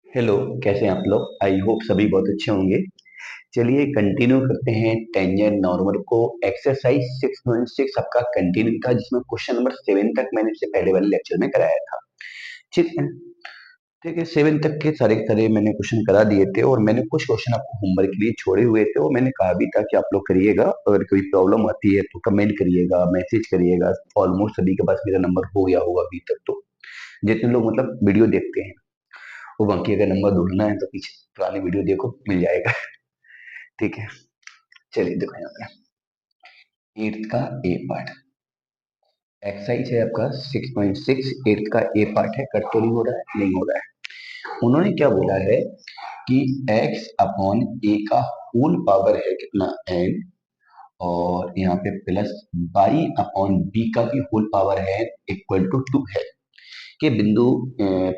Hello, कैसे हैं आप लोग? आई होप सभी बहुत अच्छे होंगे। चलिए कंटिन्यू करते हैं टेंजेंट नॉर्मल को। एक्सरसाइज 6.6 आपका कंटिन्यू था, जिसमें क्वेश्चन नंबर 7 तक मैंने इससे पहले वाले लेक्चर में कराया था। ठीक है। ठीक है, 7 तक के सारे के सारे मैंने क्वेश्चन करा दिए थे और मैंने कुछ क्वेश्चन आपको होमवर्क के लिए छोड़े हुए थे और मैंने कहा भी था कि आप लोग करिएगा। अगर कोई प्रॉब्लम आती है तो कमेंट करिएगा, मैसेज करिएगा। ऑलमोस्ट सभी के पास मेरा नंबर हो गया होगा अभी तक तो, जितने लोग मतलब वीडियो देखते हैं। वो बाकी अगर नंबर ढूंढना है तो पीछे पुरानी वीडियो देखो, मिल जाएगा। ठीक है, चलिए देखो यहाँ पे 8th का ए पार्ट। एक्सरसाइज है आपका 6.6। 8th का ए पार्ट है। कट तो नहीं हो रहा है? नहीं हो रहा है। उन्होंने क्या बोला है कि x अपॉन ए का होल पावर है कितना, n। और यहाँ पे प्लस बाई अपॉन बी का भी होल पावर है इक्वल टू 2 है। कि बिंदु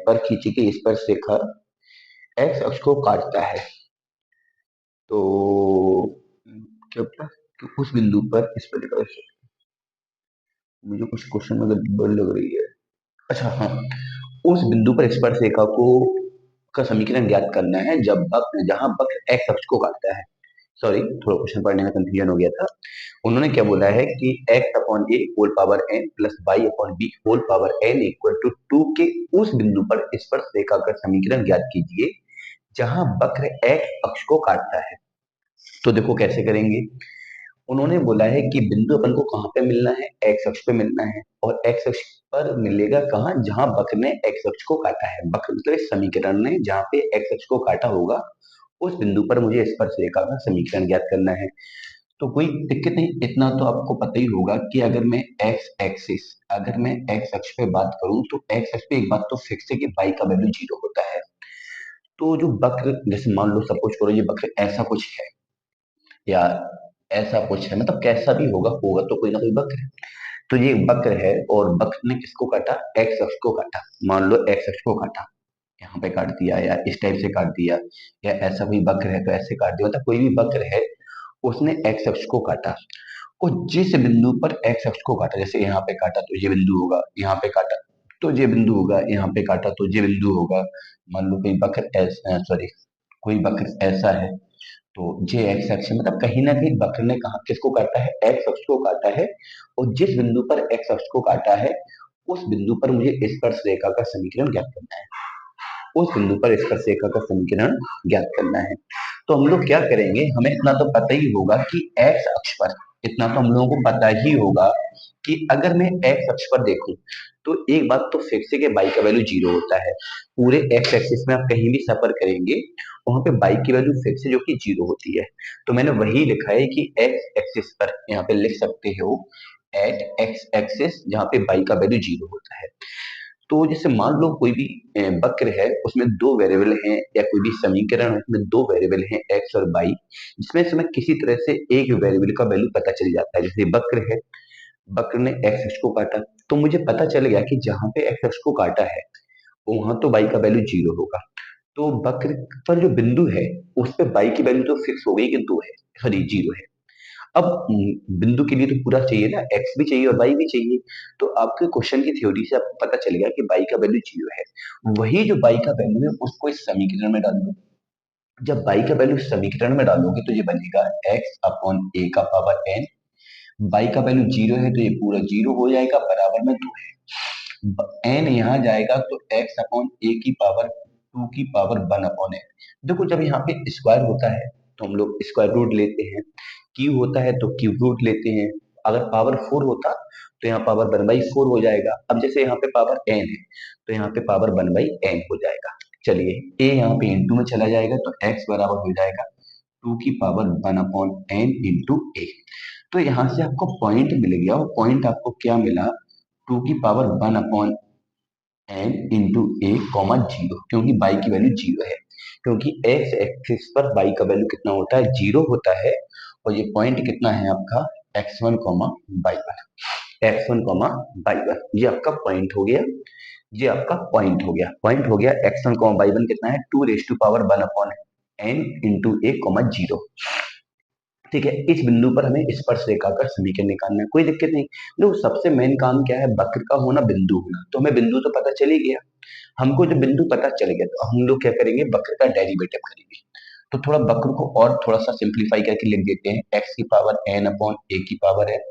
पर खींची गई स्पर्श रेखा x अक्ष को काटता है। तो क्या पता कि उस बिंदु पर इस पर, मुझे कुछ क्वेश्चन में गड़बड़ लग रही है। अच्छा हाँ, उस बिंदु पर स्पर्श रेखा को का समीकरण ज्ञात करना है जब वक्र जहां वक्र एक्स अक्ष को काटता है। सॉरी, थोड़ा क्वेश्चन पढ़ने में कंफ्यूजन हो गया था। उन्होंने क्या बोला है कि x upon a whole power n plus y upon b whole power n equal to 2 के उस बिंदु पर स्पर्श रेखा का समीकरण ज्ञात कीजिए जहां वक्र एक्स अक्ष को काटता है। तो देखो कैसे करेंगे। उन्होंने बोला है कि बिंदु अपन को कहाँ पे मिलना है, एक्स अक्ष पे मिलना है। और एक्स अक्ष पर मिलेगा कहाँ, जहां वक्र ने एक्स अक्ष को काटा है। वक्र मतलब इस समीकरण ने जहाँ पे एक्स अक्ष को काटा होगा, उस बिंदु पर मुझे स्पर्श रेखा का समीकरण ज्ञात करना है। तो कोई दिक्कत नहीं, इतना तो आपको पता ही होगा कि अगर मैं एक्स एक्सिस, अगर मैं एक्स अक्ष पे बात करूं तो एक्स अक्ष पे एक बात तो फिक्स है कि बाई का वैल्यू 0 होता है। तो जो वक्र, जैसे मान लो सपोज करो ये वक्र ऐसा कुछ है या ऐसा कुछ है, मतलब कैसा भी होगा, होगा तो कोई ना कोई वक्र है। तो ये वक्र है और वक्र ने किसको काटा, एक्स अक्ष को काटा। मान लो एक्स अक्ष को काटा, यहाँ पे काट दिया या इस टाइप से काट दिया, या ऐसा कोई वक्र है तो ऐसे काट दिया, मतलब कोई भी वक्र है उसने एक्स अक्ष को काटा। और जिस बिंदु पर एक्स अक्ष को काटा, जैसे यहाँ पे काटा तो ये बिंदु होगा, यहाँ पे काटा तो ये बिंदु होगा, यहाँ पे काटा तो ये बिंदु होगा। मान लो कोई वक्र ऐसा, सॉरी, कोई वक्र ऐसा है तो जे एक्स अक्ष, मतलब कहीं ना कहीं वक्र ने कहा किसको काटा है, एक्स अक्ष को काटा है। और जिस बिंदु पर एक्स अक्ष को काटा है उस बिंदु पर मुझे स्पर्श रेखा का समीकरण ज्ञात करना है। उस बिंदु पर स्पर्श रेखा का समीकरण ज्ञात करना है। तो हम लोग क्या करेंगे, हमें इतना तो पता ही होगा कि एक्स अक्ष पर, इतना तो हम लोगों को पता ही होगा कि अगर मैं एक्स अक्ष पर देखूं तो एक बात तो फिक्स है कि बाई का वैल्यू 0 होता है। पूरे एक्स एक्सिस में आप कहीं भी सफर करेंगे वहां पे बाई की वैल्यू फिक्स है जो कि 0 होती है। तो मैंने वही लिखा है कि एक्स एक्सिस पर, यहाँ पे लिख सकते हो एट एक्स एक्सिस, जहाँ पे बाई का वैल्यू 0 होता है। तो जैसे मान लो कोई भी वक्र है, उसमें दो वेरिएबल हैं, या कोई भी समीकरण है उसमें दो वेरिएबल हैं एक्स और वाई, जिसमें से मैं किसी तरह से एक वेरिएबल का वैल्यू पता चल जाता है। जैसे वक्र है, वक्र ने एक्स अक्ष को काटा, तो मुझे पता चल गया कि जहां पे एक्स अक्ष को काटा है वहां तो वाई का वैल्यू 0 होगा। तो वक्र पर जो बिंदु है उस पे वाई की वैल्यू तो फिक्स हो गई कि 2 है, सॉरी 0 है। अब बिंदु के लिए तो पूरा चाहिए ना, एक्स भी चाहिए और वाई भी चाहिए। तो आपके क्वेश्चन की थ्योरी से आपको पता चल गया कि वाई का वैल्यू 0 है। वही जो वाई का वैल्यू है उसको इस समीकरण में डाल दो। जब वाई का वैल्यू इस समीकरण में डालोगे तो ये बनेगा एक्स अपॉन ए का पावर एन। वाई का वैल्यू 0 है तो ये पूरा 0 हो जाएगा, बराबर में 2 है। एन यहाँ जाएगा तो एक्स अपॉन ए की पावर 2 की पावर 1 अपॉन एन। देखो जब यहाँ पे स्क्वायर होता है तो हम लोग स्क्वायर रूट लेते हैं, क्यूब होता है तो क्यूब रूट लेते हैं। अगर पावर 4 होता तो यहाँ पावर 1/4 हो जाएगा। अब जैसे यहाँ पे पावर एन है तो यहाँ पे पावर 1/n हो जाएगा। चलिए ए यहाँ पे इंटू में चला जाएगा तो एक्स बराबर हो जाएगा 2 की पावर 1/n इंटू ए। तो यहाँ से आपको पॉइंट मिल गया, और पॉइंट आपको क्या मिला, 2 की power 1/n into a comma 0, क्योंकि बाई की वैल्यू 0 है। क्योंकि एक्स एक्सिस पर बाई का वैल्यू कितना होता है, 0 होता है। और ये पॉइंट कितना है आपका, x1 comma by one, x1 comma by one, ये आपका पॉइंट हो गया। ये आपका पॉइंट हो गया, पॉइंट हो गया। x1 कॉमा बाई वन कितना है, 2 raise to power 1/n into a comma 0। ठीक है, इस बिंदु पर हमें स्पर्श रेखा का समीकरण निकालना है, कोई दिक्कत नहीं। देखो सबसे मेन काम क्या है, वक्र का होना, बिंदु होना। तो हमें बिंदु तो पता चल ही गया। हमको जो बिंदु पता चल गया तो हम लोग क्या करेंगे, वक्र का डेरिवेटिव करेंगे। तो थोड़ा वक्र को और थोड़ा सा सिंप्लीफाई करके लिख देते हैं, एक्स की पावर एन अपॉन ए की पावर एन,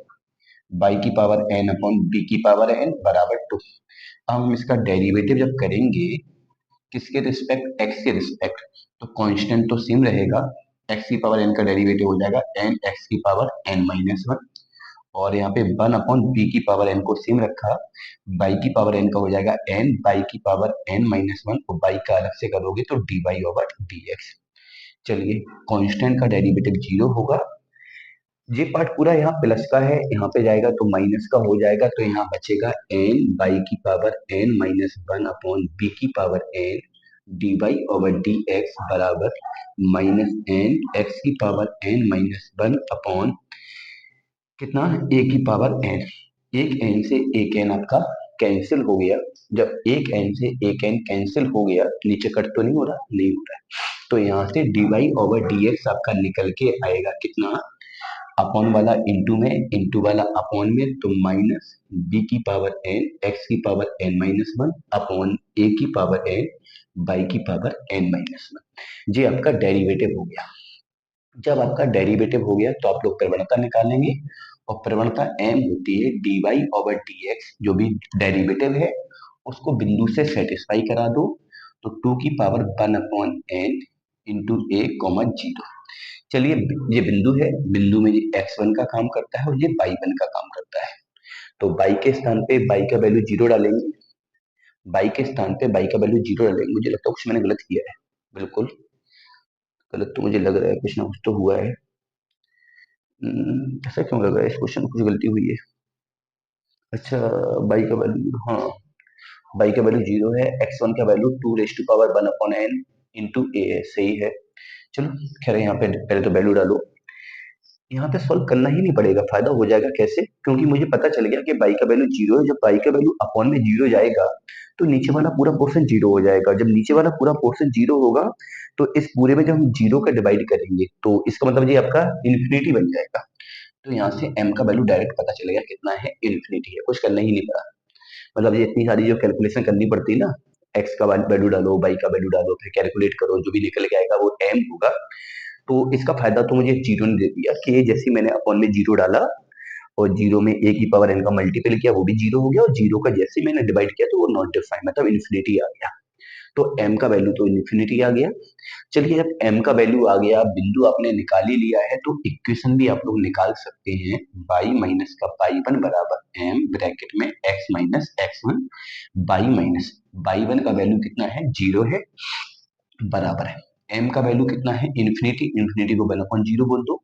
बाई की पावर एन अपॉन बी की पावर एन बराबर 2। अब हम इसका डेरिवेटिव जब करेंगे किसके रिस्पेक्ट, एक्स के रिस्पेक्ट, तो कांस्टेंट तो सेम रहेगा। एक्स की पावर एन का डेरिवेटिव हो जाएगा एन एक्स की पावर एन माइनस वन, और यहाँ पे वन अपॉन बी की पावर एन को सेम रखा, बाई की पावर एन का हो जाएगा एन बाई की पावर एन माइनस वन, और बाई का अलग से करोगे तो D Y over D x. चलिए, कांस्टेंट का डेरिवेटिव जीरो होगा, ये पार्ट पूरा यहाँ प्लस का है, यहाँ पे जाएगा तो माइनस का हो जाएगा, तो यहाँ बचेगा एन बाई की power n minus one upon b की power n d Y over D x बराबर माइनस एन एक्स की power n minus one upon कितना, ए की पावर एन। एक एन से एक एन आपका कैंसिल हो गया। जब एक एन से एक एन कैंसिल हो गया, नीचे कट तो नहीं हो रहा, नहीं हो रहा है, तो यहाँ से d Y over D x आपका निकल के आएगा कितना, अपॉन वाला इंटू में, इंटू वाला अपॉन में, तो माइनस बी की पावर एन एक्स की power n minus one upon a की पावर एन बाई की पावर एन माइनस वन। ये आपका डेरिवेटिव हो गया। जब आपका डेरिवेटिव हो गया तो आप लोग प्रवणता निकालेंगे, और प्रवणता m होती है dy ओवर dx, जो भी डेरिवेटिव है उसको बिंदु से सेटिस्फाई करा दो, तो 2 की power 1 upon n into a comma zero. चलिए, ये बिंदु है, बिंदु में ये x1 का काम करता है और ये y1 का काम करता है, तो y के स्थान पे y का वैल्यू जीरो डालेंगे, y के स्थान पे y का वैल्यू जीरो डालेंगे। मुझे लगता है कुछ मैंने गलत किया है, बिल्कुल गलत तो मुझे लग रहा है, कुछ ना कुछ तो हुआ है। ऐसा क्यों लग रहा है, इस क्वेश्चन में कुछ गलती हुई है। अच्छा, बाई का वैल्यू, हाँ बाई का वैल्यू जीरो है, एक्स वन का value two raise to power one upon n into a है, सही है। चलो खैर, यहाँ पे पहले तो वैल्यू डालो, यहाँ पे सॉल्व करना ही नहीं पड़ेगा, फायदा हो जाएगा कैसे, क्योंकि मुझे पता चल गया कि बाई का वैल्यू जीरो है। जब बाई का वैल्यू अपॉन में जीरो जाएगा तो नीचे वाला पूरा पोर्शन जीरो हो जाएगा। जब नीचे वाला पूरा पोर्शन जीरो होगा तो इस पूरे में जब हम जीरो का डिवाइड करेंगे तो इसका मतलब ये आपका इन्फिनिटी बन जाएगा। तो यहाँ से m का वैल्यू डायरेक्ट पता चल गया कितना है, इन्फिनिटी है, कुछ करना ही नहीं पड़ा। मतलब ये इतनी सारी जो कैलकुलेशन करनी पड़ती है ना, x का वैल्यू डालो, y का वैल्यू डालो, फिर कैलकुलेट करो, जो भी निकल के आएगा वो m होगा। तो इसका फायदा तो मुझे जीरो ने दे दिया कि ये जैसे मैंने अपॉन में जीरो डाला और जीरो में a की पावर n का मल्टीपल किया, वो भी जीरो हो गया, और जीरो का जैसे मैंने डिवाइड किया तो वो नॉट डिफाइंड, मतलब इन्फिनिटी आ गया। तो m का वैल्यू तो इन्फिनिटी आ गया। चलिए, जब m का वैल्यू आ गया, बिंदु आपने निकाल ही लिया है, तो इक्वेशन भी आप लोग निकाल सकते हैं, y माइनस का पाई वन बराबर m ब्रैकेट में x minus x one by minus y one का वैल्यू कितना है, जीरो है, बराबर है m का वैल्यू कितना है, इन्फिनिटी, इन्फिनिटी को वन अपॉन जीरो बोल दो,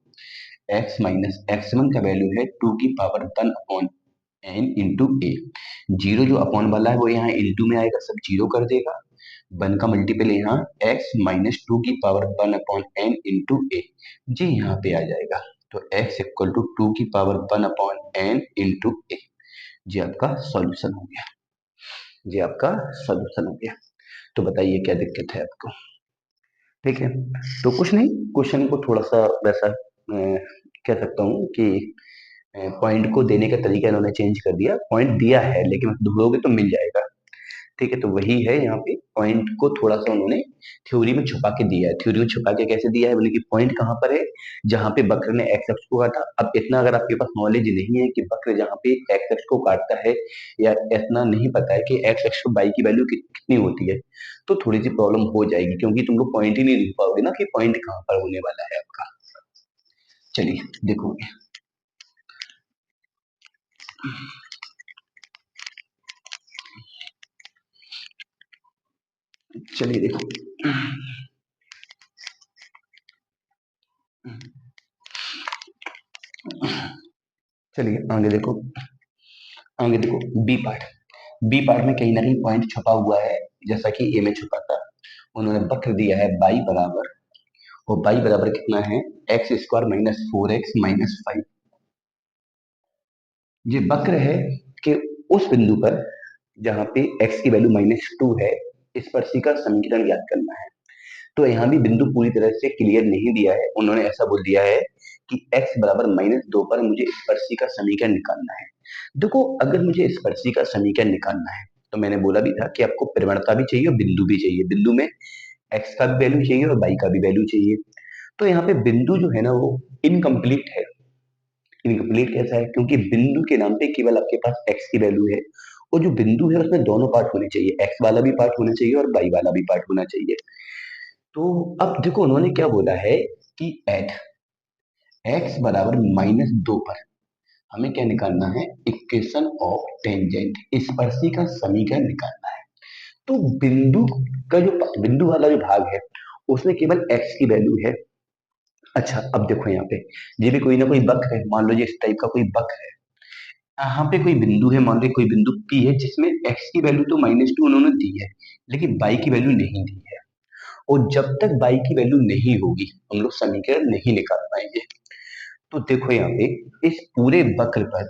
x माइनस एक्स वन का वैल्यू है टू की power one upon n into a. Zero जो अपॉन वाला है वो यहाँ इंटू में आएगा, सब जीरो कर देगा, वन का मल्टीपल यहाँ x माइनस टू की power one upon n into a, जी यहाँ पे आ जाएगा। तो x इक्वल टू टू की power one upon n into a, जी आपका सॉल्यूशन हो गया, जी आपका सॉल्यूशन हो गया। तो बताइए क्या दिक्कत है आपको, ठीक है। तो कुछ नहीं, क्वेश्चन को थोड़ा सा वैसा कह सकता हूँ कि पॉइंट को देने का तरीका इन्होंने चेंज कर दिया, पॉइंट दिया है लेकिन ढूंढोगे तो मिल जाएगा, ठीक है। तो वही है, यहाँ पे पॉइंट को थोड़ा सा उन्होंने थ्योरी में छुपा के दिया है। थ्योरी में छुपा के कैसे दिया है, बोले कि पॉइंट कहाँ पर है, जहाँ पे वक्र ने एक्स अक्ष को काटा। अब इतना अगर आपके पास नॉलेज नहीं है कि वक्र जहाँ पे एक्स अक्ष को काटता है, या इतना नहीं पता है कि एक्स अक्ष पर बाई की वैल्यू कितनी होती है, तो थोड़ी सी प्रॉब्लम हो जाएगी, क्योंकि तुम लोग पॉइंट ही नहीं लिख पाओगे ना कि पॉइंट कहाँ पर होने वाला है आपका। चलिए देखोगे, चलिए देखो, चलिए आगे देखो, आगे देखो बी पार्ट। बी पार्ट में कहीं ना कहीं पॉइंट छुपा हुआ है, जैसा कि ए में छुपा था। उन्होंने वक्र दिया है बाई बराबर, और बाई बराबर कितना है, x square minus four x minus five. ये वक्र है कि उस बिंदु पर जहां पे x की वैल्यू माइनस टू है, स्पर्शिका समीकरण ज्ञात करना है। तो यहाँ भी बिंदु पूरी तरह से क्लियर नहीं दिया है, उन्होंने ऐसा बोल दिया है कि x बराबर माइनस दो पर मुझे स्पर्शिका समीकरण निकालना है। देखो, अगर मुझे स्पर्शिका समीकरण निकालना है तो मैंने बोला भी था कि आपको प्रवणता भी चाहिए और बिंदु भी चाहिए। बिंदु में एक्स का भी वैल्यू चाहिए और वाई का भी वैल्यू चाहिए। तो यहाँ पे बिंदु जो है ना वो इनकम्प्लीट है। इनकम्प्लीट कैसा है? क्योंकि बिंदु के नाम पे केवल आपके पास एक्स की वैल्यू है, और जो बिंदु है उसमें दोनों पार्ट होने चाहिए, एक्स वाला भी पार्ट होना चाहिए और वाई वाला भी पार्ट होना चाहिए। तो अब देखो उन्होंने क्या बोला है कि एट एक्स बराबर -2 पर हमें क्या निकालना है? इक्वेशन ऑफ टेंजेंट, स्पर्शी का समीकरण निकालना है। तो बिंदु का जो बिंदु वाला जो भाग है उसमें केवल एक्स की वैल्यू है। अच्छा अब देखो यहाँ पे ये भी कोई ना कोई वक्र है, मान लो ये इस टाइप का कोई वक्र है। यहाँ पे कोई बिंदु है, मान लो कोई बिंदु P है जिसमें x की वैल्यू तो -2 उन्होंने दी है, लेकिन y की वैल्यू नहीं दी है। और जब तक y की वैल्यू नहीं होगी हम लोग समीकरण नहीं निकाल पाएंगे। तो देखो यहाँ पे इस पूरे वक्र पर,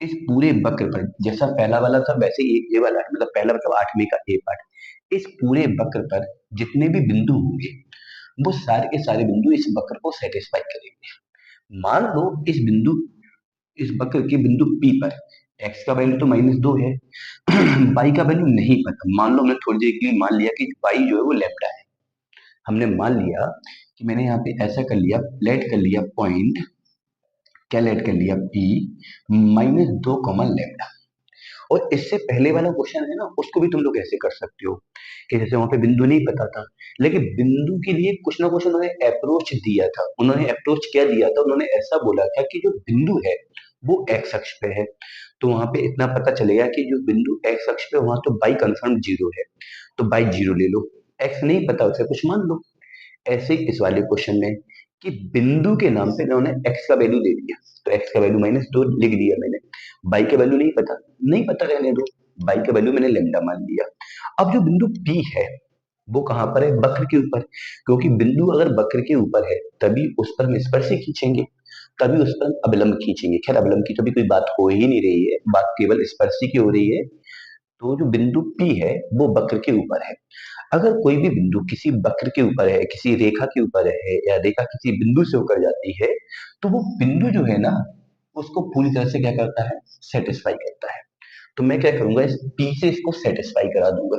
इस पूरे वक्र पर जैसा पहला वाला था वैसे ये वाला है, मतलब पहला मतलब 8वीं का ए पार्ट। इस पूरे वक्र पर जितने भी बिंदु होंगे वो सारे के सारे बिंदु इस वक्र को सेटिस्फाई करेंगे। मान लो इस वक्र के बिंदु P पर x का वैल्यू तो -2 है, y का वैल्यू नहीं पता। मान लो हमने थोड़ी देर के लिए मान लिया कि y जो है वो लैम्डा है। हमने मान लिया कि मैंने यहाँ पे ऐसा कर लिया, लेट कर लिया पॉइंट, क्या लेट कर लिया P -2 लैम्डा। और इससे पहले वाला क्वेश्चन है ना उसको भी तुम लोग ऐसे कर सकते हो कि जैसे वहां पे बिंदु नहीं पता था, लेकिन बिंदु के लिए कुछ ना कुछ उन्होंने अप्रोच दिया था। उन्होंने अप्रोच क्या दिया था? उन्होंने ऐसा बोला था कि जो बिंदु है वो एक्स अक्ष पे है। तो वहां पे इतना पता चलेगा कि जो बिंदु एक्स अक्ष पे वहां तो बाई कंफर्म जीरो है, तो बाई जीरो ले लो। एक्स नहीं पता उसे कुछ मान लो। ऐसे ही इस वाले क्वेश्चन में कि बिंदु के नाम पे उन्होंने एक्स का वैल्यू दे दिया, तो एक्स का वैल्यू -2 लिख दिया मैंने। बाई का वैल्यू नहीं पता, नहीं पता रहने दो, बाई का वैल्यू मैंने लेमडा मान लिया। अब जो बिंदु पी है वो कहाँ पर है? वक्र के ऊपर। क्योंकि बिंदु अगर वक्र के ऊपर है तभी उस पर हम स्पर्शी खींचेंगे, तभी उस पर हम अवलंब खींचेंगे। खैर अवलंब की तो भी कोई बात हो ही नहीं रही है, बात केवल स्पर्शी की हो रही है। तो जो बिंदु P है वो वक्र के ऊपर है। अगर कोई भी बिंदु किसी वक्र के ऊपर है, किसी रेखा के ऊपर है, या रेखा किसी बिंदु से होकर जाती है, तो वो बिंदु जो है ना उसको पूरी तरह से क्या करता है? सेटिस्फाई करता है। तो मैं क्या करूंगा, इस P से इसको सेटिस्फाई करा दूंगा।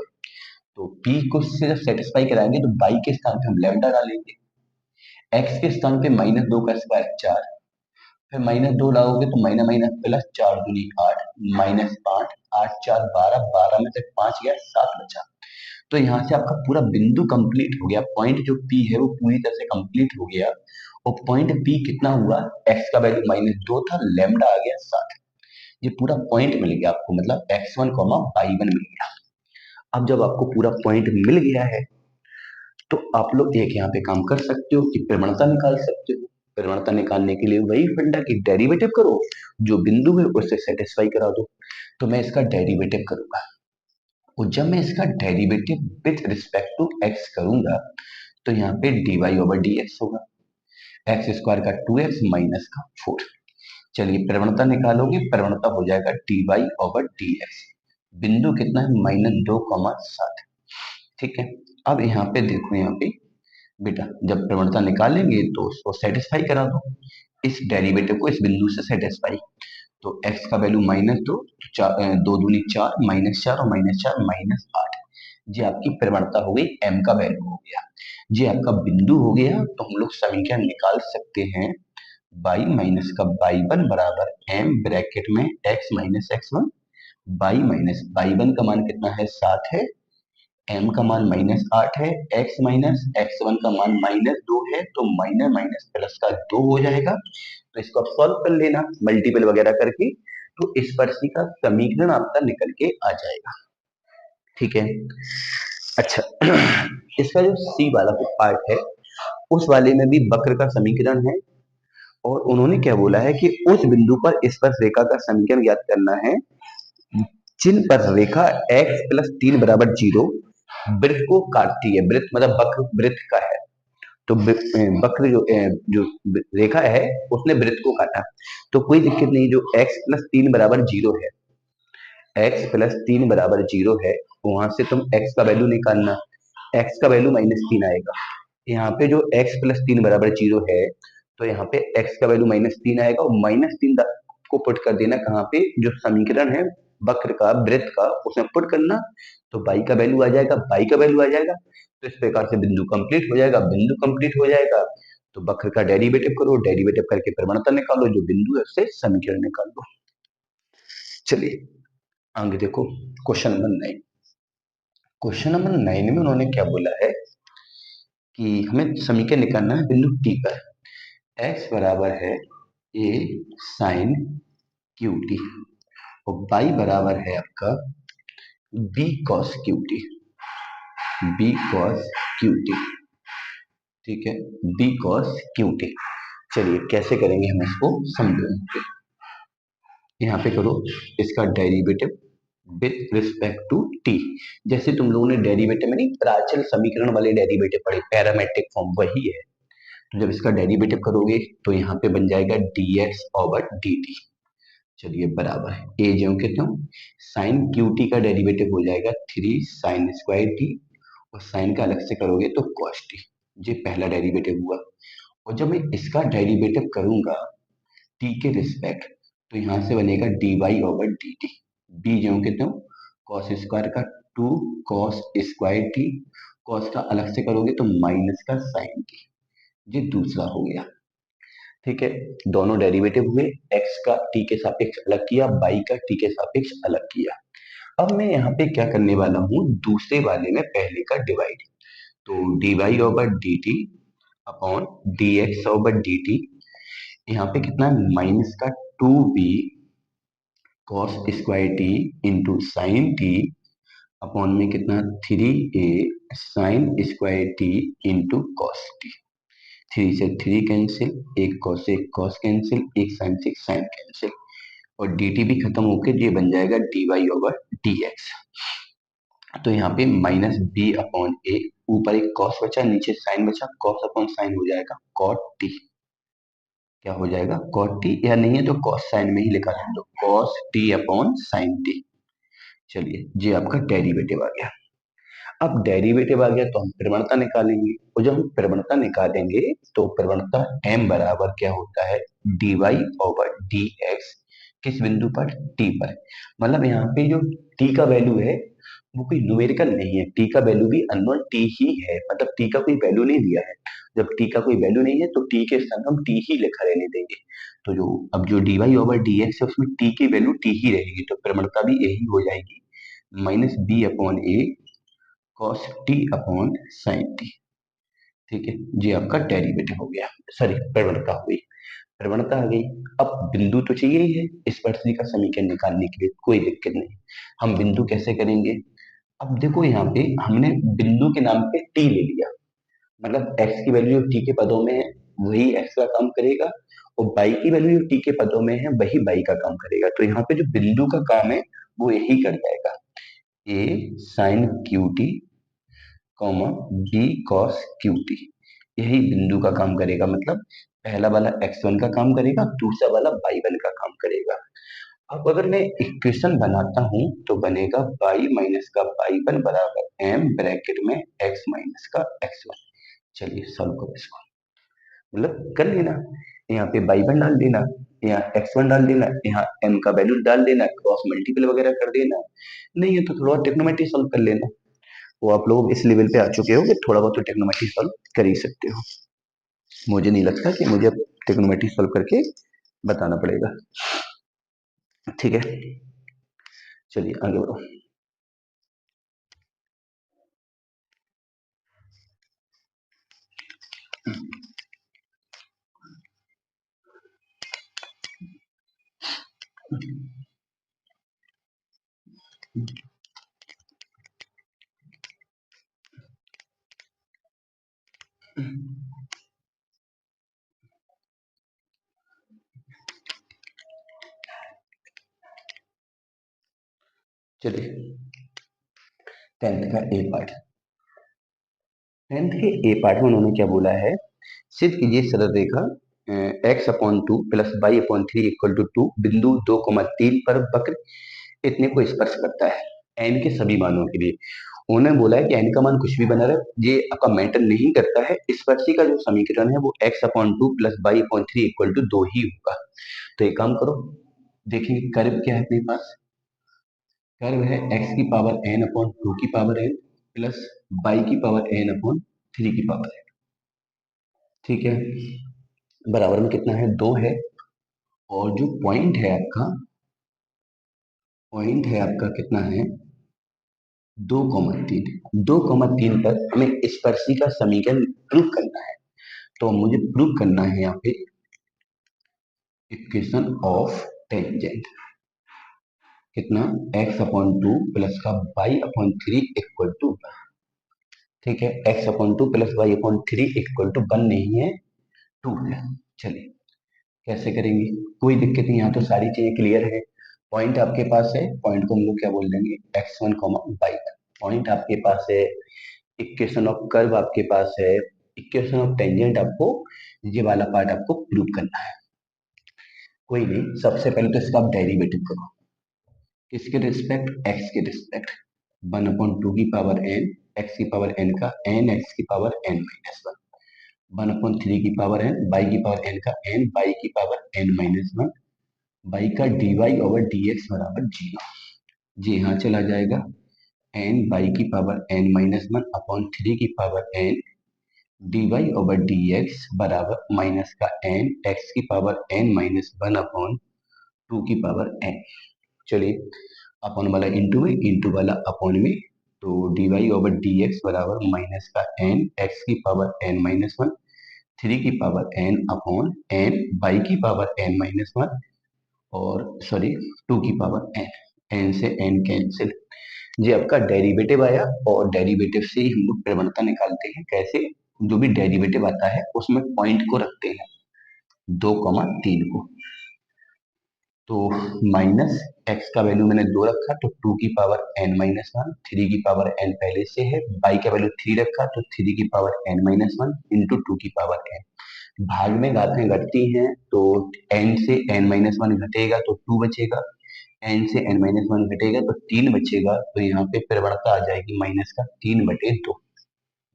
तो P को इससे जब सेटिस्फाई कराएंगे तो y के स्थान पे हम लैम्डा डालेंगे, x के स्थान पे -2 का स्क्वायर 4, फिर -2 लाओगे तो माइनस माइनस प्लस, 4 दूनी 8, -5, 8 4 12, 12 में से 5 गया 7 बचा। तो यहाँ से आपका पूरा बिंदु कंप्लीट हो गया। पॉइंट जो P है वो पूरी तरह से कंप्लीट हो गया। और पॉइंट P कितना हुआ? x का वैल्यू -2 था, लैम्डा आ गया 7। ये पूरा पॉइंट मिल गया आपको, मतलब x1, y1 मिल गया। अब जब आपको पूरा पॉइंट मिल गया है तो आप लोग एक यहाँ पे काम कर सकते हो कि प्रवणता निकाल सकते हो। प्रवणता निकालने के लिए वही फंडा की डेरिवेटिव करो, जो बिंदु है उससे सेटिस्फाई करा दो। तो मैं इसका डेरिवेटिव करूंगा, और जब मैं इसका derivative with respect to x करूंगा तो यहाँ पे dy ओवर dx होगा, एक्स स्क्वायर का 2x माइनस का 4। चलिए प्रवणता निकालोगे, प्रवणता हो जाएगा dy ओवर dx। बिंदु कितना है? -2, 7। ठीक है। अब यहाँ पे देखो, यहाँ पे बेटा जब प्रवणता निकालेंगे तो उसको सेटिस्फाई करा दो, इस डेरिवेटिव को इस बिंदु से सेटिस्फाई। तो x का वैल्यू -2, 2 दूनी 4, -4 और -4 -8। ये आपकी प्रवणता हो गई, m का वैल्यू हो गया। ये आपका बिंदु हो गया। तो हम लोग समीकरण निकाल सकते हैं y माइनस का y1 बराबर m ब्रैकेट में x minus x1, y minus y1 का मान कितना है? 7 है, m का मान -8 है, x माइनस x1 का मान -2 है, तो माइनस माइनस प्लस का 2 हो जाएगा। तो इसको आप सॉल्व कर लेना मल्टीपल वगैरह करके, तो स्पर्शी का समीकरण आपका निकल के आ जाएगा। ठीक है। अच्छा इसका जो सी वाला पार्ट है उस वाले में भी वक्र का समीकरण है, और उन्होंने क्या बोला है कि उस बिंदु पर स्पर्श रेखा का समीकरण ज्ञात करना है जिन पर रेखा x प्लस 3 बराबर 0 वृत्त को काटती है। वृत्त मतलब वक्र वृत्त का है। तो वक्र जो रेखा है उसने वृत्त को काटा, तो कोई दिक्कत नहीं। जो x प्लस 3 बराबर 0 है, x प्लस 3 बराबर 0 है, वहां से तुम x का वैल्यू निकालना। x का वैल्यू -3 आएगा। यहाँ पे जो x प्लस 3 बराबर 0 है, तो यहाँ पे x का वैल्यू -3 आएगा, और -3 को पुट कर देना कहाँ पे? जो समीकरण है वक्र का ब्रेथ का उसमें पुट करना, तो बाई का वैल्यू आ जाएगा, बाई का वैल्यू आ जाएगा। तो इस प्रकार से बिंदु कंप्लीट हो जाएगा, बिंदु कंप्लीट हो जाएगा तो वक्र का डेरिवेटिव करो, डेरिवेटिव करके प्रवणता निकालो, जो बिंदु है उससे समीकरण निकाल दो। चलिए आगे देखो क्वेश्चन नंबर 9। क्वेश्चन नंबर 9 में उन्होंने क्या बोला है कि हमें समीकरण निकालना है बिंदु टी पर। x बराबर है a साइन क्यू टी और y बराबर है आपका b cos q T, b cos q T, ठीक है, b कॉस क्यू टी। चलिए कैसे करेंगे हम इसको समझेंगे। यहाँ पे करो इसका derivative with respect to t. जैसे तुम लोगों ने डेरिवेटिव में नहीं प्राचल समीकरण वाले डेरिवेटिव पढ़े, पैरामेट्रिक फॉर्म वही है। तो जब इसका डेरिवेटिव करोगे तो यहाँ पे बन जाएगा dx ओवर dt। चलिए बराबर है ए जो के त्यों साइन क्यू टी का डेरिवेटिव हो जाएगा 3 साइन स्क्वायर टी और साइन का अलग से करोगे तो कॉस टी। ये पहला डेरिवेटिव हुआ। और जब मैं इसका डेरिवेटिव करूंगा टी के रिस्पेक्ट तो यहाँ से बनेगा d Y over d t. बी जो के त्यों कॉस स्क्वायर का 2 कॉस स्क्वायर टी, कॉस का अलग से करोगे तो माइनस का साइन टी। ये दूसरा हो गया, ठीक है। दोनों डेरिवेटिव हुए, x का t के सापेक्ष अलग किया, y का t के सापेक्ष अलग किया। अब मैं यहाँ पे क्या करने वाला हूँ, दूसरे वाले में पहले का डिवाइड, तो dy over dt upon dx over dt। यहाँ पे कितना माइनस का 2b cos square T into sine T upon में कितना 3a sine square T into cos T. 3 से 3 कैंसिल, एक कॉस कैंसिल, एक साइन से साइन कैंसिल और dt भी खत्म होकर ये बन जाएगा dy ओवर dx। तो यहाँ पे माइनस बी अपॉन ए, ऊपर एक कॉस बचा नीचे साइन बचा, कॉस अपॉन साइन हो जाएगा कॉट टी। क्या हो जाएगा कॉट टी, या नहीं है तो कॉस साइन में ही लिखा है तो cos t upon sine T. चलिए ये आपका डेरिवेटिव आ गया। अब डेरिवेटिव आ गया तो हम प्रवणता निकालेंगे और जब हम प्रवणता निकालेंगे तो प्रवणता m बराबर क्या होता है dy ओवर dx किस बिंदु पर t पर। मतलब यहाँ पे जो t का वैल्यू है वो कोई न्यूमेरिकल नहीं है, t का वैल्यू भी अननोन t ही है, मतलब t का कोई वैल्यू नहीं दिया है। जब t का कोई वैल्यू नहीं है तो t के स्थान हम t ही लिखा रहने देंगे। तो जो अब जो dy ओवर dx है उसमें t की वैल्यू t ही रहेगी, तो प्रवणता भी यही हो जाएगी minus b upon a cos t upon sine t. ठीक है, ये आपका डेरिवेटिव हो गया, सॉरी प्रवणता हो गई, प्रवणता आ गई। अब बिंदु तो चाहिए ही है स्पर्शरेखा का समीकरण निकालने के लिए, कोई दिक्कत नहीं। हम बिंदु कैसे करेंगे, अब देखो यहाँ पे हमने बिंदु के नाम पे टी ले लिया, मतलब x की वैल्यू जो t के पदों में है वही x का काम करेगा और y की वैल्यू जो t के पदों में है वही y का काम करेगा। तो यहाँ पे जो बिंदु का काम है वो यही कर जाएगा, a sine q t comma b cos q t, यही बिंदु का काम करेगा। मतलब पहला वाला x1 का काम करेगा, दूसरा वाला y1 का काम करेगा। अब अगर मैं इक्वेशन बनाता हूं तो बनेगा y माइनस का y1 बराबर m ब्रैकेट में x माइनस का x1। चलिए सॉल्व करो इसको, मतलब कर लेना, यहाँ पे y1 डाल देना, यहाँ x1 डाल देना, यहाँ m का वैल्यू डाल देना, क्रॉस मल्टीपल वगैरह कर देना, नहीं है तो थोड़ा ट्रिग्नोमेट्री सॉल्व कर लेना। वो आप लोग इस लेवल पे आ चुके हो कि थोड़ा बहुत तो ट्रिग्नोमेट्री सॉल्व कर ही सकते हो। मुझे नहीं लगता कि मुझे अब ट्रिग्नोमेट्री सॉल्व करके बताना पड़ेगा, ठीक है। चलिए आगे बढ़ो। चलिए 10th का ए पार्ट, 10th के ए पार्ट में उन्होंने क्या बोला है, सिद्ध कीजिए सरल रेखा x upon 2 plus y upon 3 equal to 2 बिंदु 2,3 पर वक्र इतने को स्पर्श करता है n के सभी मानों के लिए। उन्होंने बोला है कि n का मान कुछ भी बना रहे, ये आपका मैटर नहीं करता है, स्पर्शी का जो समीकरण है वो x upon 2 plus y upon 3 equal to 2 ही होगा। तो एक काम करो, देखिए कर्व क्या है अपने पास, कर्व है x की पावर n अपॉन 2 की पावर n प्लस y की पावर n अपॉन 3 की पावर n। ठीक है, बराबर में कितना है, 2 है। और जो पॉइंट है आपका कितना है, 2,3। 2,3 पर हमें स्पर्शी का समीकरण प्रूव करना है। तो मुझे प्रूव करना है यहाँ पे इक्वेशन ऑफ टेंजेंट, कितना, x अपॉन 2 प्लस का y अपॉन 3 इक्वल टू, ठीक है, x upon 2 plus y upon 3 equal to 1 नहीं है, 2 है। चलिए कैसे करेंगे, कोई दिक्कत नहीं, यहाँ तो सारी चीजें क्लियर है। पॉइंट आपके पास है, पॉइंट को हम लोग क्या बोल देंगे, x1 y। पॉइंट आपके पास है, इक्वेशन ऑफ कर्व आपके पास है, इक्वेशन ऑफ टेंजेंट आपको, ये वाला पार्ट आपको प्रूव करना है। कोई नहीं, सबसे पहले तो इसका आप डेरिवेटिव करो, किसके रिस्पेक्ट, एक्स के रिस्पेक्ट। 1/2 की पावर n, एक्स की पावर n का n, एक्स की पावर n माइनस 1/3 की पावर n, y की पावर n का n, y की पावर n माइनस 1, y का dy ओवर dx बराबर 0। जी यहाँ चला जाएगा, n y की पावर n माइनस 1 अपॉन 3 की power n dy over dx बराबर माइनस का n x की पावर n माइनस 1 अपॉन 2 की पावर n। चलिए, अपॉन वाला इंटू में, इंटू वाला अपॉन में, तो dy ओवर dx बराबर माइनस का n x की पावर n माइनस 1, 3 की power n upon n y की पावर n माइनस 1, और सॉरी 2 की पावर n, n से n कैंसिल। ये आपका डेरिवेटिव आया, और डेरिवेटिव से ही हम लोग प्रवणता निकालते हैं। कैसे, जो भी डेरिवेटिव आता है उसमें पॉइंट को रखते हैं, 2,3 को। तो माइनस एक्स का वैल्यू मैंने 2 रखा, तो 2 की पावर n माइनस 1, 3 की पावर n पहले से है, y का वैल्यू 3 रखा, तो 3 की पावर n माइनस 1 इंटू 2 की पावर n। भाग में घातें घटती हैं, तो n से n माइनस 1 घटेगा तो 2 बचेगा, n से n माइनस 1 घटेगा तो 3 बचेगा। तो यहाँ पे प्रवणता आ जाएगी माइनस का 3/2,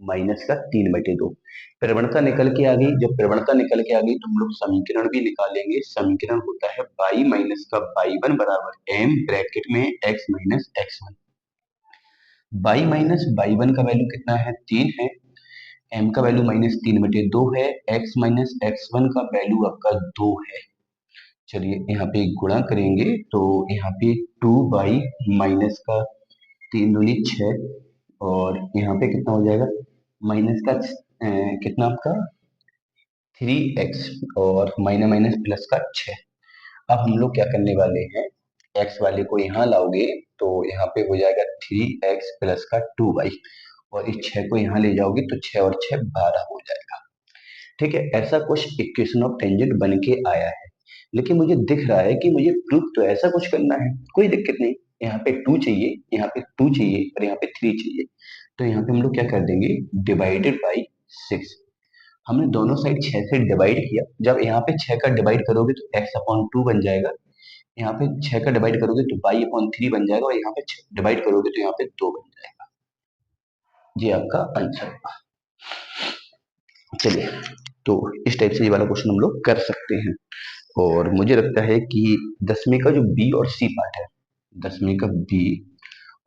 माइनस का 3/2। प्रवणता निकल के आ गई, जब प्रवणता निकल के आ गई तो हम लोग समीकरण भी निकालेंगे। समीकरण होता है y माइनस का y1 बराबर m ब्रैकेट में x minus x1। y minus y1 का वैल्यू कितना है, 3 है, m का वैल्यू माइनस 3/2 है, x माइनस x1 का वैल्यू आपका 2 है। चलिए यहाँ पे गुणा करेंगे, तो यहाँ पे 2y माइनस का 3 दूनी 6, और यहाँ पे कितना हो जाएगा, माइनस का कितना आपका 3x, और माइनस माइनस प्लस का 6। अब हम लोग क्या करने वाले हैं, x वाले को यहाँ लाओगे तो यहाँ पे हो जाएगा 3x प्लस का 2y, और इस 6 को यहाँ ले जाओगे तो 6 और 6 12 हो जाएगा। ठीक है, ऐसा कुछ इक्वेशन ऑफ टेंजेंट बन के आया है। लेकिन मुझे दिख रहा है कि मुझे प्रूफ तो ऐसा कुछ करना है, कोई दिक्कत नहीं। यहाँ पे 2 चाहिए, यहाँ पे 2 चाहिए, और यहाँ पे 3 चाहिए। तो यहाँ पे हम लोग क्या कर देंगे, डिवाइडेड बाई 6। हमने दोनों साइड 6 से डिवाइड किया, जब यहाँ पे 6 का डिवाइड करोगे तो x अपॉन 2 बन जाएगा, यहाँ पे 6 का डिवाइड करोगे तो y अपॉन 3 बन जाएगा, और यहाँ पे डिवाइड करोगे तो यहाँ पे 2 बन जाएगा। ये आपका आंसर होगा। चलिए, तो इस टाइप से ये वाला क्वेश्चन हम लोग कर सकते हैं। और मुझे लगता है कि 10वीं का जो बी और सी पार्ट है, 10वीं का बी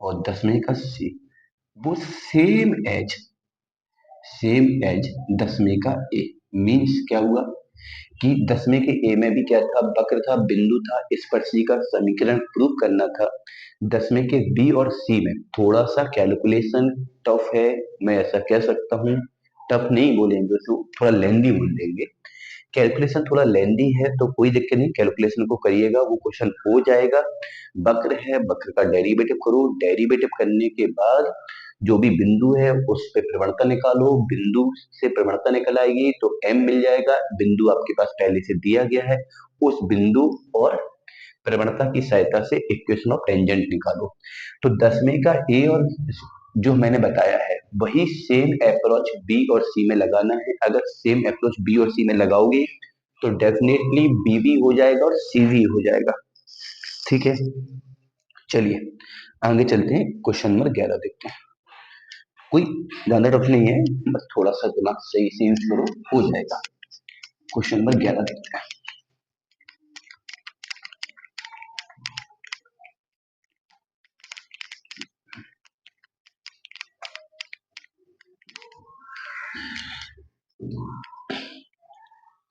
और 10वीं का सी, वो सेम एज 10वीं का ए। मीन्स क्या हुआ कि 10वीं के ए में भी क्या था, वक्र था, बिंदु था, स्पर्शी का समीकरण प्रूव करना था। 10वीं के बी और सी में थोड़ा सा कैलकुलेशन टफ है, मैं ऐसा कह सकता हूँ। टफ नहीं बोलेंगे, तो थोड़ा लेंदी बोल देंगे। कैलकुलेशन थोड़ा लेंदी है, तो कोई दिक्कत नहीं, कैलकुलेशन को करिएगा, वो क्वेश्चन हो जाएगा। वक्र है, वक्र का डेरिवेटिव करो, डेरिवेटिव करने के बाद जो भी बिंदु है उस पे प्रवणता निकालो, बिंदु से प्रवणता निकल आएगी तो m मिल जाएगा। बिंदु आपके पास पहले से दिया गया है, उस बिंदु और प्रवणता की सहायता से इक्वेशन ऑफ टेंजेंट निकालो। तो 10वीं का ए और जो मैंने बताया है वही सेम अप्रोच बी और सी में लगाना है। अगर सेम अप्रोच बी और सी में लगाओगे तो डेफिनेटली बी भी हो जाएगा और सी भी हो जाएगा। ठीक है, चलिए आगे चलते हैं, क्वेश्चन नंबर 11 देखते हैं। कोई ज्यादा टफ नहीं है, बस थोड़ा सा दिमाग सही से यूज करो, हो जाएगा। क्वेश्चन नंबर 11 देखते हैं।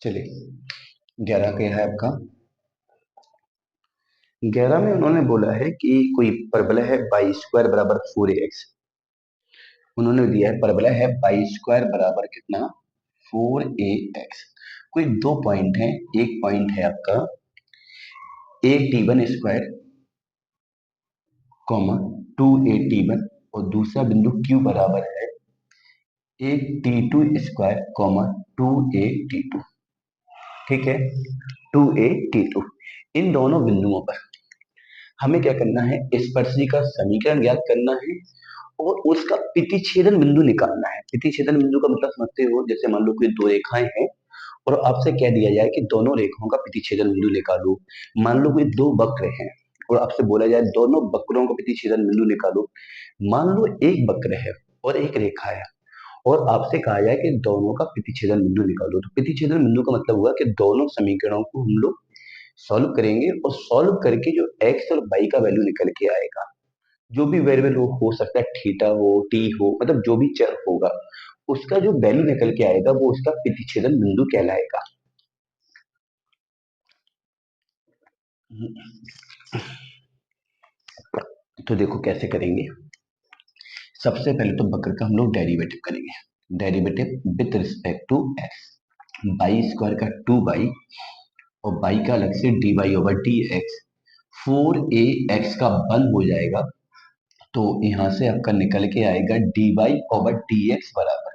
चलिए 11 क्या है आपका। 11 में उन्होंने बोला है कि कोई परवलय है बाई स्क्वायर बराबर 4x। उन्होंने दिया है परवलय है बाई स्क्वायर बराबर कितना 4ax। कोई दो पॉइंट है, एक पॉइंट है आपका a t one square comma 2a t1 और दूसरा बिंदु Q बराबर है a t two square comma 2a t2। ठीक है, 2a t2। इन दोनों बिंदुओं पर हमें क्या करना है, स्पर्शी का समीकरण ज्ञात करना है और उसका प्रतिच्छेदन बिंदु निकालना है। प्रतिच्छेदन बिंदु का मतलब समझते हो, जैसे मान लो कोई दो रेखाएं हैं और आपसे कह दिया जाए कि दोनों रेखाओं का प्रतिच्छेदन बिंदु निकालो। मान लो कोई दो वक्र हैं और आपसे बोला जाए दोनों वक्रों का प्रतिच्छेदन बिंदु निकालो। मान लो एक वक्र है और एक रेखा है और आपसे कहा जाए कि दोनों का प्रतिच्छेदन बिंदु निकालो, तो प्रतिच्छेदन बिंदु का मतलब हुआ कि दोनों समीकरणों को हम लोग सॉल्व करेंगे और सॉल्व करके जो एक्स और वाई का वैल्यू निकल के आएगा, जो भी वेरिएबल हो सकता है थीटा हो, टी हो, मतलब जो भी चर होगा उसका जो वैल्यू निकल के आएगा वो उसका प्रतिच्छेदन बिंदु कहलाएगा। तो देखो कैसे करेंगे। सबसे पहले तो वक्र का हम लोग डेरिवेटिव करेंगे। Derivative with respect to x, y square का 2y और बाई का अलग से dy over D x. 4ax का वन हो जाएगा तो यहां से आपका निकल के आएगा dy ओवर dx बराबर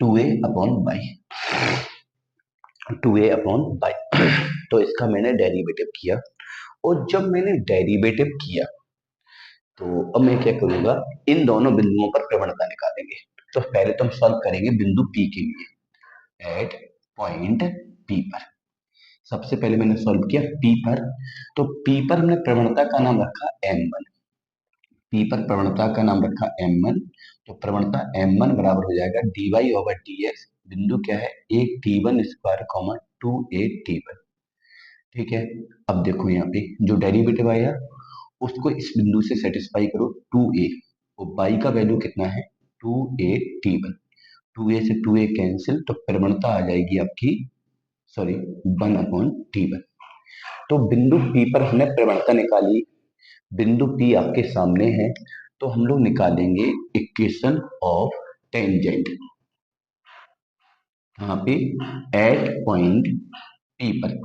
2a/y। 2a/y। तो इसका मैंने डेरिवेटिव किया और जब मैंने डेरिवेटिव किया तो अब मैं क्या करूंगा, इन दोनों बिंदुओं पर प्रवणता निकालेंगे। तो पहले तो हम सॉल्व करेंगे बिंदु P के लिए एट पॉइंट P पर। सबसे पहले मैंने सॉल्व किया P पर, तो P पर हमने प्रवणता का नाम रखा M1। P पर प्रवणता का नाम रखा M1, तो प्रवणता M1 बराबर हो जाएगा dy ओवर dx। बिंदु क्या है, एक t1 square comma 2a t1। ठीक है, अब देखो यहाँ पे जो डेरिवेटिव आया उसको इस बिंदु से सेटिस्फाई करो 2a और y का वैल्यू कितना है 2a t1। 2a से 2a कैंसिल तो प्रवणता आ जाएगी आपकी, सॉरी 1/t1। तो बिंदु P पर हमने प्रवणता निकाली, बिंदु P आपके सामने है, तो हम लोग निकालेंगे इक्वेशन ऑफ टेंजेंट। यहाँ पे एट पॉइंट P पर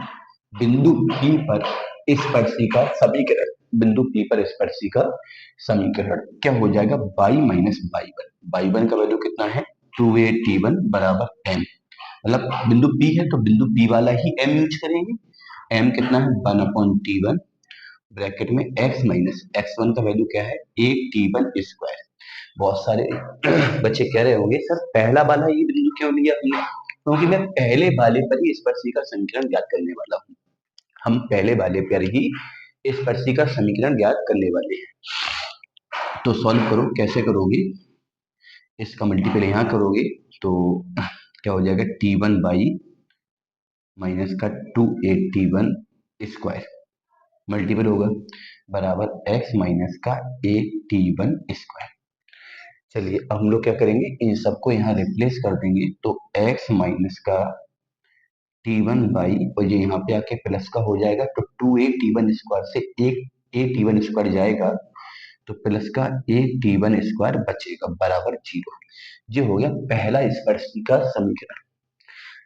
बिंदु P पर स्पर्शी का समीकरण, बिंदु P पर स्पर्शी का समीकरण क्या हो जाएगा y माइनस y1। का वैल्यू कितना है 2a/t1 बराबर m। मतलब बिंदु P है तो बिंदु P वाला ही m यूज करेंगे। m कितना है 1/t1 ब्रैकेट में x माइनस x1 का वैल्यू क्या है 8t1 स्क्वायर। बहुत सारे बच्चे कह रहे होंगे सर पहला वाला ये बिंदु क्यों लिया हमने, क्योंकि मैं पहले वाले पर ही स्पर्शी का समीकरण ज्ञात करने वाला हूँ। हम पहले वाले पर ही स्पर्शी का समीकरण ज्ञात करने वाले हैं। तो सॉल्व करो, कैसे करोगे, इसका मल्टीपल यहाँ करोगे तो क्या हो जाएगा t1 माइनस का 2a t1 स्क्वायर मल्टीपल होगा बराबर x माइनस का 8t1 स्क्वायर। चलिए अब हम लोग क्या करेंगे, इन सबको यहाँ रिप्लेस कर देंगे तो x माइनस का t1 और ये यहाँ पे आके प्लस का हो जाएगा तो 2a t1 स्क्वायर से एक a t1 स्क्वायर जाएगा तो प्लस का a t1 स्क्वायर बचेगा बराबर 0। ये हो गया पहला स्पर्शी का समीकरण।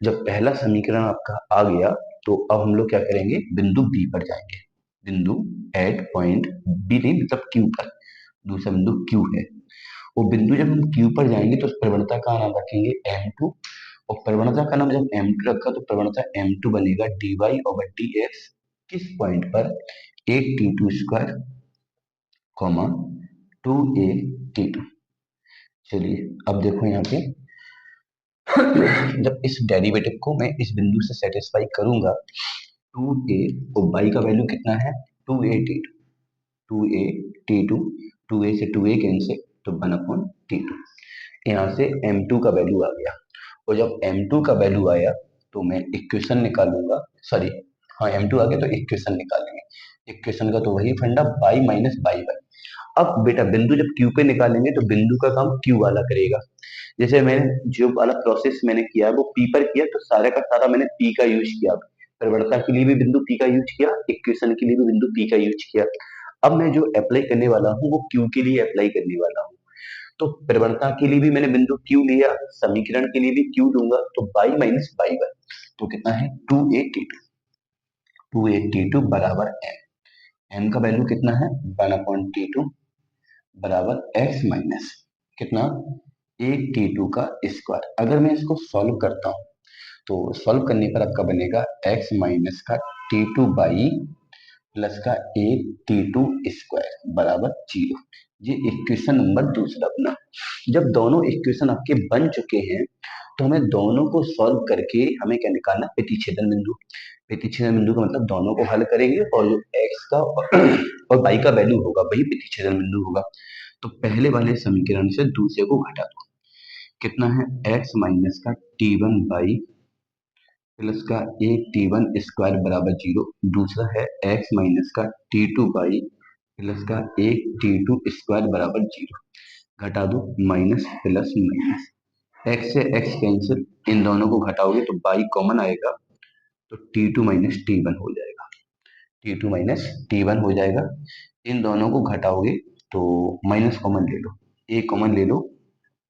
जब पहला समीकरण आपका आ गया तो अब हम लोग क्या करेंगे, बिंदु बी पर जाएंगे। बिंदु एट पॉइंट बी नहीं मतलब क्यू पर, दूसरा बिंदु क्यू है। वो बिंदु जब हम क्यू पर जाएंगे तो उस प्रवणता का नाम रखेंगे M2 और प्रवणता का नाम जब M2 रखा तो प्रवणता M2 बनेगा dy ओवर dx किस पॉइंट पर 8t2 square comma 2a t2। चलिए अब देखो यहाँ पे जब इस डेरिवेटिव को मैं इस बिंदु से सेटिस्फाई करूंगा 2a और y का वैल्यू कितना है 2a t2। 2a t2 2a से 2a कैंसिल तो 1/t2। यहाँ से m2 का वैल्यू आ गया और जब m2 का वैल्यू आया तो मैं इक्वेशन निकालूंगा, सॉरी हाँ m2 आ गया तो इक्वेशन निकालेंगे। इक्वेशन का तो वही फंडा y माइनस y1। अब बेटा बिंदु जब q पे निकालेंगे तो बिंदु का काम q वाला करेगा। जैसे मैंने जो वाला प्रोसेस मैंने किया वो पी पर किया, तो सारे का सारा मैंने पी का यूज किया। प्रवणता के लिए भी बिंदु पी का यूज किया, इक्वेशन के लिए भी बिंदु पी का यूज किया। अब मैं जो अप्लाई करने वाला हूँ वो क्यू के लिए अप्लाई करने वाला हूँ। तो प्रवणता के लिए भी मैंने बिंदु क्यू लिया, समीकरण के लिए भी क्यू लूंगा, तो बाई माइनस बाई वन, तो कितना है 2a t2 बराबर एम का वैल्यू कितना है 1/t2 बराबर एक्स माइनस कितना 8t2 का स्क्वायर। अगर मैं इसको सॉल्व करता हूँ तो सॉल्व करने पर आपका बनेगा एक्स माइनस का t2 बाई प्लस का 8t2 स्क्वायर बराबर 0। ये इक्वेशन नंबर दूसरा अपना। जब दोनों इक्वेशन आपके बन चुके हैं तो हमें दोनों को सॉल्व करके हमें क्या निकालना, प्रतिच्छेदन बिंदु। प्रतिच्छेदन बिंदु का मतलब दोनों को हल करेंगे और जो एक्स का और वाई का वैल्यू होगा वही प्रतिच्छेदन बिंदु होगा। तो पहले वाले समीकरण से दूसरे को घटा दो, कितना है एक्स माइनस का t1 बाई प्लस का 8t1 स्क्वायर बराबर 0। दूसरा है एक्स माइनस का t2 बाई प्लस का 8t2 स्क्वायर बराबर 0। घटा दो, माइनस प्लस माइनस, एक्स से एक्स कैंसिल, इन दोनों को घटाओगे तो बाई कॉमन आएगा, तो t2 माइनस टी वन हो जाएगा। t2 माइनस टी वन हो जाएगा। इन दोनों को घटाओगे तो माइनस कॉमन ले लो, ए कॉमन ले लो,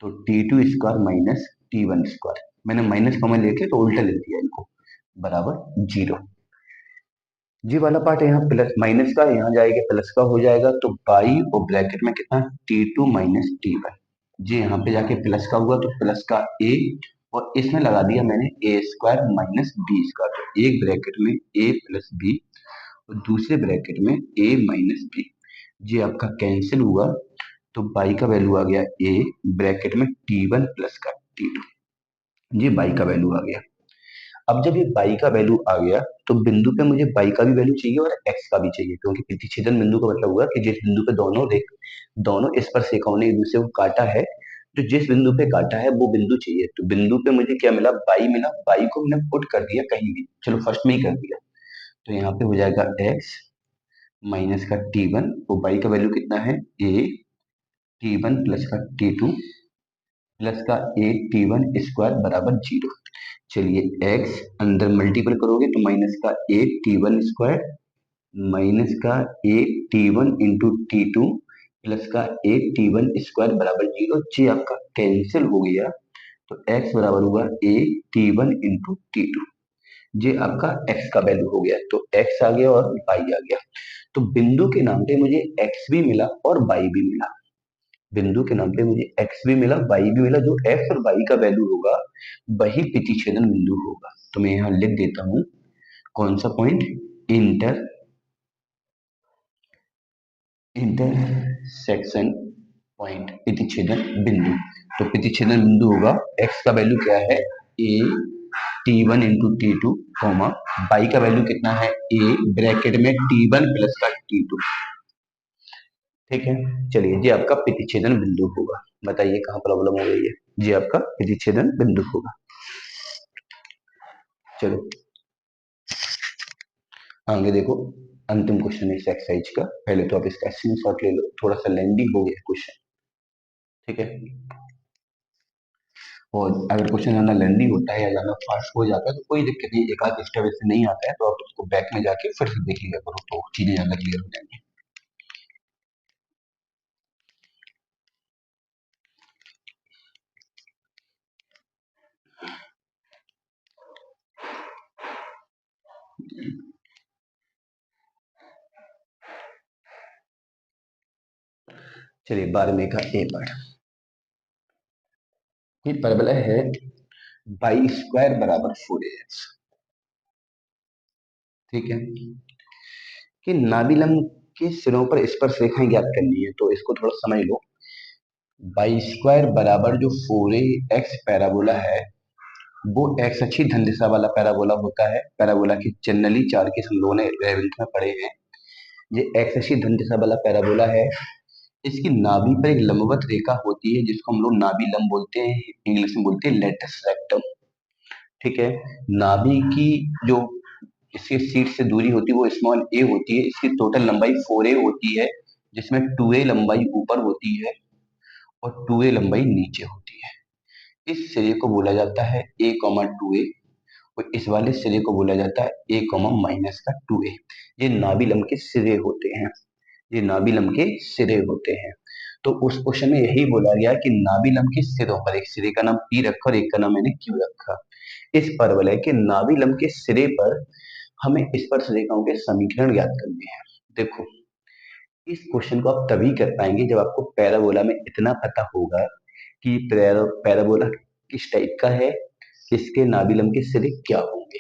तो t2 स्क्वायर माइनस टी1 स्क्वायर। मैंने माइनस कॉमन लेके तो उल्टा लिख दिया इनको, बराबर 0। जी वाला पार्ट यहाँ प्लस माइनस का यहाँ जाएगा प्लस का हो जाएगा, तो बाई और ब्रैकेट में कितना t2 माइनस टी1। जी यहाँ पे जाके प्लस का हुआ तो प्लस का ए, और इसमें लगा दिया मैंने ए स्क्वायर माइनस बी स्क्वायर। तो एक ब्रैकेट में ए प्लस बी और दूसरे ब्रैकेट में ए माइनस बी। जी आपका कैंसिल हुआ, तो बाई का वैल्यू आ गया ए ब्रैकेट में टी1 प्लस का टी2। जी बाई का वैल्यू आ गया। अब जब ये बाई का वैल्यू आ गया तो बिंदु पे मुझे बाई का भी वैल्यू चाहिए और एक्स का भी चाहिए, क्योंकि प्रतिच्छेदन बिंदु का मतलब हुआ कि जिस बिंदु पे दोनों स्पर्शरेखाओं ने एक दूसरे को काटा है, तो जिस बिंदु पे काटा है वो बिंदु चाहिए। तो बिंदु पे मुझे क्या मिला, बाई मिला। बाई को मैंने पुट कर दिया कहीं भी, चलो फर्स्ट में ही कर दिया, तो यहाँ पे हो जाएगा एक्स माइनस का टी1, और बाई का वैल्यू कितना है ए टी1 प्लस का टी2 प्लस का ए टी1 स्क्वायर बराबर 0। चलिए एक्स अंदर मल्टीपल करोगे तो माइनस का 8t1 स्क्वायर माइनस का 8t1 इंटू टी2 प्लस का 8t1 स्क्वायर बराबर 0। जी आपका कैंसिल हो गया, तो x बराबर हुआ 8t1 इंटू टी2। ये आपका x का वैल्यू हो गया, तो x आ गया और y आ गया। तो बिंदु के नाम पे मुझे x भी मिला और y भी मिला। बिंदु के नाम पे मुझे x भी मिला, y भी मिला। जो x और y का वैल्यू होगा वही प्रतिच्छेदन बिंदु होगा। तो मैं यहाँ लिख देता हूँ कौन सा पॉइंट, इंटर इंटरसेक्शन पॉइंट, प्रतिच्छेदन बिंदु। तो प्रतिच्छेदन बिंदु होगा, x का वैल्यू क्या है a t1 into T2 comma, y का वैल्यू कितना है a ब्रैकेट में t1 प्लस का टी2। ठीक है, चलिए जी आपका प्रतिच्छेदन बिंदु होगा। बताइए कहाँ प्रॉब्लम हो रही है। जी आपका प्रतिच्छेदन बिंदु होगा। चलो आगे देखो, अंतिम क्वेश्चन है इस एक्सरसाइज का। पहले तो आप इसका स्क्रीनशॉट ले लो, थोड़ा सा लेंदी हो गया क्वेश्चन, ठीक है। और अगर क्वेश्चन ज्यादा लेंदी होता है या ज्यादा फास्ट हो जाता है तो कोई दिक्कत नहीं, एक आध स्टेप ऐसे नहीं आता है तो आप उसको बैक में जाके फिर से देख लिया करो, तो चीजें ज्यादा क्लियर हो जाएंगी। चलिए 12वें का ए पार्ट। ये परवलय है बाई स्क्वायर बराबर 4ax। ठीक है, कि नाभिलंब के सिरों पर स्पर्श रेखाएं ज्ञात करनी है, तो इसको थोड़ा समझ लो। बाई स्क्वायर बराबर जो 4ax पैराबोला है वो एक्स अक्षी धन दिशा वाला पैराबोला होता है। पैराबोला की जनरली चार केस हम लोगों ने 11th में पढ़े हैं। ये एक्स अक्षी धन दिशा वाला पैराबोला है। इसकी नाभि पर एक लंबवत रेखा होती है जिसको हम लोग नाभि लंब बोलते हैं, इंग्लिश में बोलते हैं लेटस रेक्टम। ठीक है, नाभि की जो इसके सीट से दूरी होती है वो स्मॉल ए होती है। इसकी टोटल लंबाई 4a होती है, जिसमें 2a लंबाई ऊपर होती है और 2a लंबाई नीचे होती है। इस सिरे को बोला जाता है a कॉमा टू ए, और इस वाले सिरे को बोला जाता है a कॉमा माइनस का टू ए। ये नाभिलम के सिरे होते हैं, ये नाभिलम के सिरे होते हैं। तो उस क्वेश्चन में यही बोला गया कि नाभिलम के सिरों पर, एक सिरे का नाम P रखा और एक का नाम मैंने Q रखा। इस परवलय के नाभिलम के सिरे पर हमें स्पर्श रेखाओं के समीकरण ज्ञात करने हैं। देखो, इस क्वेश्चन को आप तभी कर पाएंगे जब आपको पैराबोला में इतना पता होगा कि पैराबोला किस टाइप का है, इसके नाभिलम के सिरे क्या होंगे।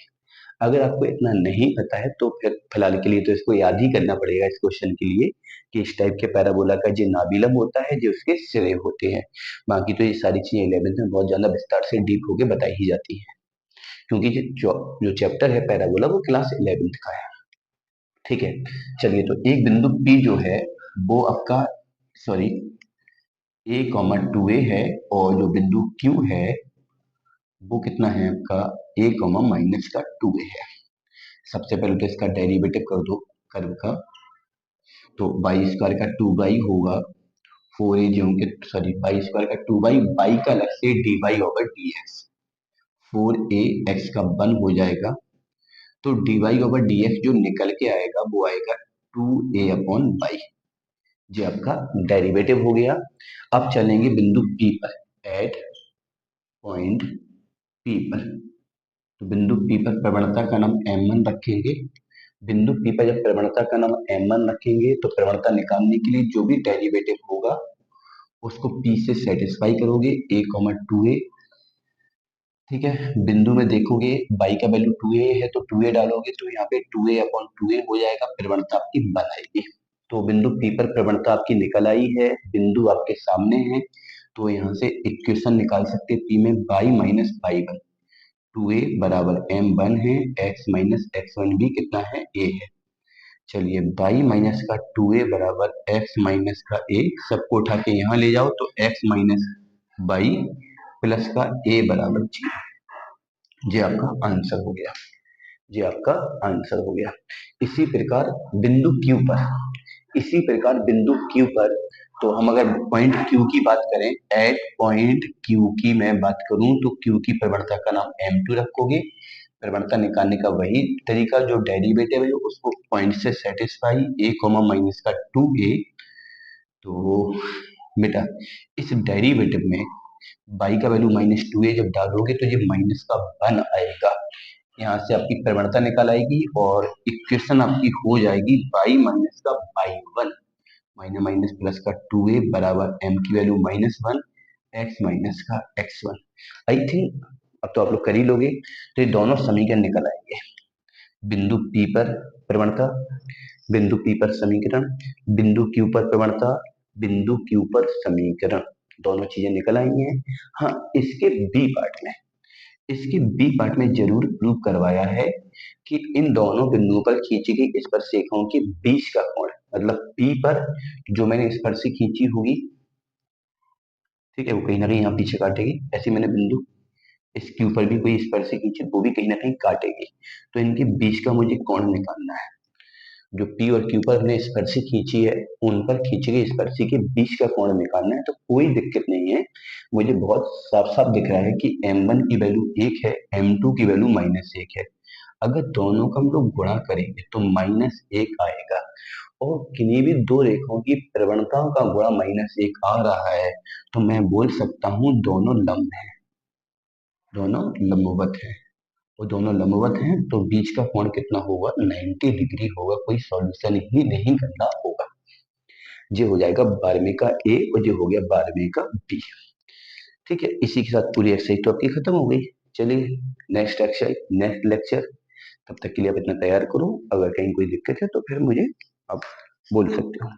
अगर आपको इतना नहीं पता है तो फिर फिलहाल के लिए तो इसको याद ही करना पड़ेगा इस क्वेश्चन के लिए कि इस टाइप के पैराबोला का जो नाभिलम होता है, जो उसके सिरे होते हैं। बाकी तो ये सारी चीजें 11th में बहुत ज्यादा विस्तार से डीप होके बताई ही जाती है, क्योंकि जो चैप्टर है पैराबोला वो क्लास 11th का है। ठीक है, चलिए, तो एक बिंदु P जो है वो आपका, सॉरी, a कॉमा टू ए है, और जो बिंदु Q है वो कितना है आपका a कॉमा माइनस का टू ए है। सबसे पहले तो इसका डेरिवेटिव कर दो कर्व का, तो बाई स्क्वायर का टू बाई होगा, फोर ए जो होंगे, सॉरी, बाई स्क्वायर का टू बाई, बाई का अलग से d y over D x, four a x का वन हो जाएगा। तो डी वाई ओवर डी एक्स जो निकल के आएगा वो आएगा टू ए अपॉन बाई, जो आपका डेरिवेटिव हो गया। अब चलेंगे बिंदु P पर, एट पॉइंट P पर। तो बिंदु P पर प्रवणता का नाम m1 रखेंगे। बिंदु P पर जब प्रवणता का नाम m1 रखेंगे तो प्रवणता निकालने के लिए जो भी डेरिवेटिव होगा उसको P से सेटिस्फाई करोगे, a कॉमा टू ए। ठीक है, बिंदु में देखोगे बाई का वैल्यू टू ए है तो टू ए डालोगे, तो यहाँ पे टू ए अपॉन टू ए हो जाएगा, प्रवणता आपकी बन आएगी। तो बिंदु P पर प्रवणता आपकी निकल आई है, बिंदु आपके सामने है, तो यहाँ से इक्वेशन निकाल सकते हैं P में y minus y one, two a बराबर एम वन है, एक्स माइनस एक्स वन भी कितना है, ए है। चलिए, बाई माइनस का टू ए बराबर एक्स माइनस का ए, सबको उठा के यहाँ ले जाओ तो एक्स माइनस बाई प्लस का ए बराबर जीरो। ये आपका आंसर हो गया, ये आपका आंसर हो गया। इसी प्रकार बिंदु Q पर, इसी प्रकार बिंदु Q पर, तो हम अगर पॉइंट Q की बात करें, एट पॉइंट Q की मैं बात करूं तो Q की प्रवणता का नाम m2 रखोगे। प्रवणता निकालने का वही तरीका, जो डेरिवेटिव है उसको पॉइंट से सेटिस्फाई, a कॉमा माइनस का टू ए। तो बेटा इस डेरिवेटिव में बाई का वैल्यू माइनस टू ए जब डालोगे तो ये माइनस का वन आएगा, यहाँ से आपकी प्रवणता निकाल आएगी और इक्वेशन आपकी हो जाएगी बाई माइनस का by one, minus minus plus का टू ए बराबर एम की value minus one, x minus का एक्स वन। आई थिंक अब तो आप लोग कर ही लोगे, तो ये दोनों समीकरण निकल आएंगे। बिंदु P पर प्रवणता, बिंदु P पर समीकरण, बिंदु Q पर प्रवणता, बिंदु Q पर समीकरण, दोनों चीजें निकल आई हैं। हाँ, इसके बी पार्ट में, इसके बी पार्ट में जरूर प्रूव करवाया है कि इन दोनों बिंदुओं पर खींची गई स्पर्शरेखाओं के बीच का कोण, मतलब P पर जो मैंने स्पर्श खींची होगी, ठीक है, वो कहीं ना कहीं यहाँ पीछे काटेगी। ऐसे मैंने बिंदु इसके ऊपर भी कोई स्पर्श खींची, वो भी कहीं ना कहीं काटेगी। तो इनके बीच का मुझे कोण निकालना है। जो P और Q पर हमने स्पर्शी खींची है, उन पर खींची गई स्पर्शी के बीच का कोण निकालना है। तो कोई दिक्कत नहीं है, मुझे बहुत साफ साफ दिख रहा है कि m1 की वैल्यू 1 है, m2 की वैल्यू -1 है। अगर दोनों का हम लोग गुणा करेंगे तो -1 आएगा, और किन्हीं भी दो रेखाओं की प्रवणताओं का गुणा -1 आ रहा है तो मैं बोल सकता हूँ दोनों लंब हैं, दोनों लंबवत हैं। वो दोनों लंबवत हैं तो बीच का कोण कितना होगा, 90 डिग्री होगा, कोई सॉल्यूशन ही नहीं करना होगा। ये हो जाएगा 12वें का ए और ये हो गया 12वें का बी। ठीक है, इसी के साथ पूरी एक्सरसाइज तो आपकी खत्म हो गई। चलिए, नेक्स्ट एक्सरसाइज, नेक्स्ट लेक्चर, तब तक के लिए आप इतना तैयार करो। अगर कहीं कोई दिक्कत है तो फिर मुझे आप बोल सकते हो।